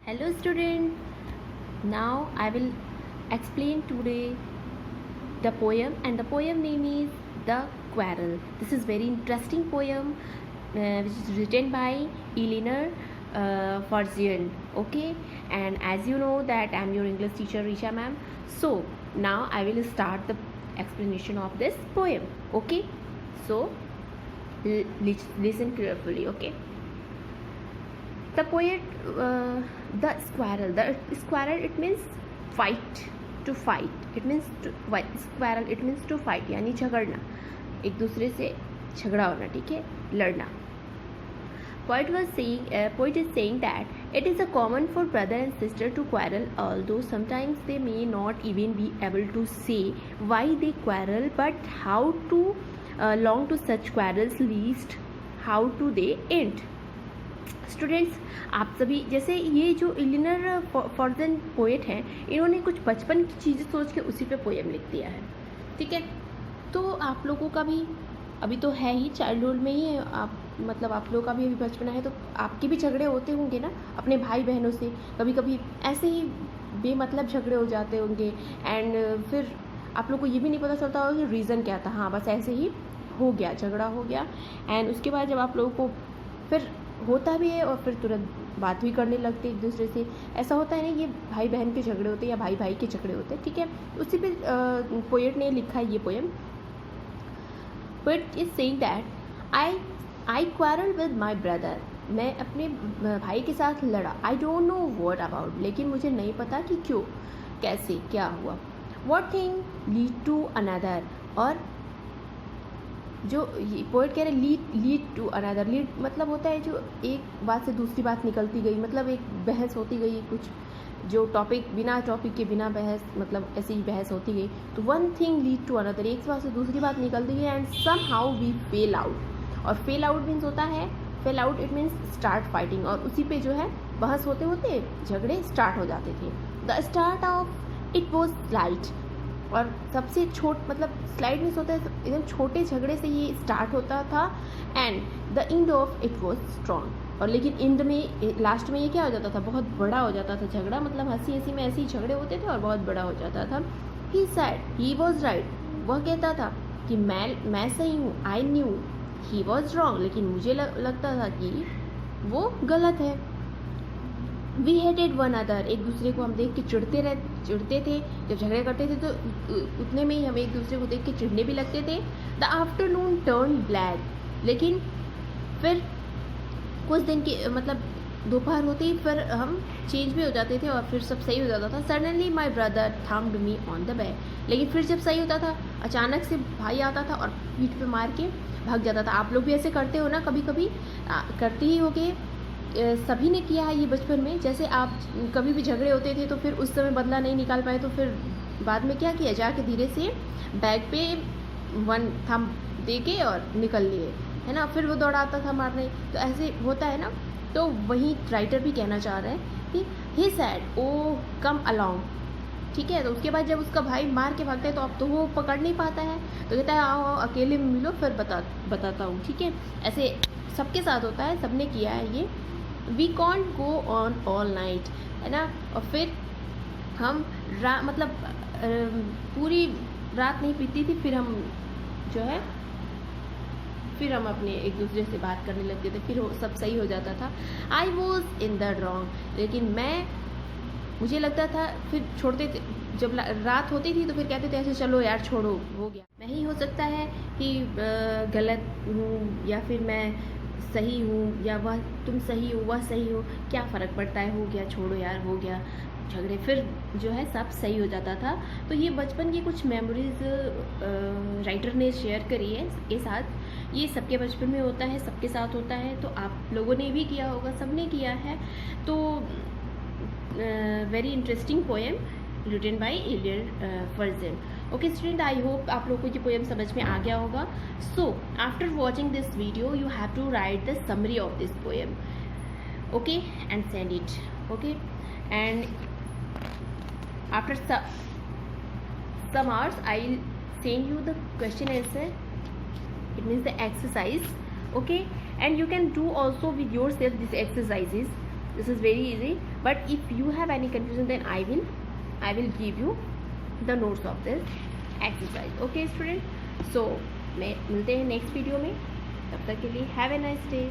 Hello student, now I will explain today the poem, and the poem name is The Quarrel. This is very interesting poem which is written by Eleanor Forzian. Okay, and as you know that I am your English teacher Risha ma'am. So now I will start the explanation of this poem. Okay, so listen carefully. Okay. The poet, the squirrel it means fight, to fight, it means squirrel it means to fight, यानी झगड़ना, एक दूसरे से झगड़ा होना, ठीक है, लड़ना. Poet is saying that it is a common for brother and sister to quarrel, although sometimes they may not even be able to say why they quarrel, but how to long to such quarrels least how to they end. Students, आप सभी जैसे ये जो Eleanor फॉर्जन poet हैं, इन्होंने कुछ बचपन की चीज़ें सोच के उसी पे पोएम लिख दिया है, ठीक है. तो आप लोगों का भी अभी तो है ही, चाइल्डहुड में ही है, आप मतलब आप लोगों का भी अभी बचपना है, तो आपके भी झगड़े होते होंगे ना अपने भाई बहनों से. कभी कभी ऐसे ही बेमतलब झगड़े हो जाते होंगे, एंड फिर आप लोग को ये भी नहीं पता चलता होगा कि रीज़न क्या था. हाँ, बस ऐसे ही हो गया, झगड़ा हो गया, एंड उसके बाद जब आप लोगों को फिर होता भी है और फिर तुरंत बात भी करने लगते एक दूसरे से. ऐसा होता है ना, ये भाई बहन के झगड़े होते हैं या भाई भाई के झगड़े होते हैं, ठीक है. उसी पे पोएट ने लिखा है ये poem. Poet is saying that I quarrel with my brother. मैं अपने भाई के साथ लड़ा. I don't know what about, लेकिन मुझे नहीं पता कि क्यों, कैसे, क्या हुआ. What thing lead to another, और जो पोएट कह रहे लीड टू अनदर. लीड मतलब होता है जो एक बात से दूसरी बात निकलती गई, मतलब एक बहस होती गई, कुछ जो टॉपिक बिना टॉपिक के बिना बहस, मतलब ऐसी ही बहस होती गई. तो one thing lead to another, एक बात से दूसरी बात निकलती गई, and somehow we fell out. और फेल आउट मीन्स होता है, fell out it means start fighting, और उसी पे जो है बहस होते होते झगड़े स्टार्ट हो जाते थे. The start of it was light, और सबसे मतलब स्लाइड में होता है एकदम छोटे झगड़े से ये स्टार्ट होता था, and the end of it was strong. और लेकिन एंड में, लास्ट में ये क्या हो जाता था, बहुत बड़ा हो जाता था झगड़ा. मतलब हंसी हंसी में ऐसे ही झगड़े होते थे और बहुत बड़ा हो जाता था. ही सैड ही वॉज राइट, वह कहता था कि मैं सही हूँ. I knew he was wrong, लेकिन मुझे लगता था कि वो गलत है. वी हेटेड वन अदर, एक दूसरे को हम देख के चिढ़ते थे. जब झगड़े करते थे तो उतने में ही हम एक दूसरे को देख के चिढ़ने भी लगते थे. द आफ्टरनून टर्न ब्लैक, लेकिन फिर कुछ दिन के मतलब दोपहर होते ही फिर हम चेंज भी हो जाते थे और फिर सब सही हो जाता था. Suddenly my brother thumbed me on the back, लेकिन फिर जब सही होता था अचानक से भाई आता था और पीठ पे मार के भाग जाता था. आप लोग भी ऐसे करते हो ना, कभी कभी करते ही होगे, सभी ने किया है ये बचपन में. जैसे आप कभी भी झगड़े होते थे तो फिर उस समय बदला नहीं निकाल पाए, तो फिर बाद में क्या किया, जाके धीरे से बैग पे वन थम दे के और निकल लिए, है ना. फिर वो दौड़ाता था मारने. तो ऐसे होता है ना. तो वही राइटर भी कहना चाह रहे हैं कि ही सैड ओ कम अलोंग, ठीक है. तो उसके बाद जब उसका भाई मार के भागता है तो अब तो वो पकड़ नहीं पाता है, तो कहता है आओ अकेले में मिलो फिर बताता हूँ, ठीक है. ऐसे सबके साथ होता है, सबने किया है ये. We can't go on all night, है ना. और फिर हम मतलब पूरी रात नहीं पीती थी, फिर हम जो है फिर हम अपने एक दूसरे से बात करने लगते थे, फिर सब सही हो जाता था. I was in the wrong, लेकिन मुझे लगता था, फिर छोड़ते थे. जब रात होती थी तो फिर कहते थे ऐसे चलो यार छोड़ो, हो गया. मैं ही हो सकता है कि गलत हूँ, या फिर मैं सही हूँ, या वह तुम सही हो वह सही हो, क्या फ़र्क पड़ता है, हो गया छोड़ो यार, हो गया झगड़े, फिर जो है सब सही हो जाता था. तो ये बचपन की कुछ मेमोरीज राइटर ने शेयर करी है सबके साथ. ये सबके बचपन में होता है, सबके साथ होता है, तो आप लोगों ने भी किया होगा, सबने किया है. तो very interesting poem written by Eleanor Farjeon. Okay student, I hope आप लोगों को ये पोएम समझ में आ गया होगा. So after watching this video you have to write the summary of this poem, okay, and send it, okay. And after some hours I'll send you the question answer, it means the exercise, okay. And you can do also with yourself these exercises. This is very easy, but if you have any confusion then I will give you the notes of this exercise. Okay student, so मैं मिलते हैं next video में. तब तक के लिए have a nice day.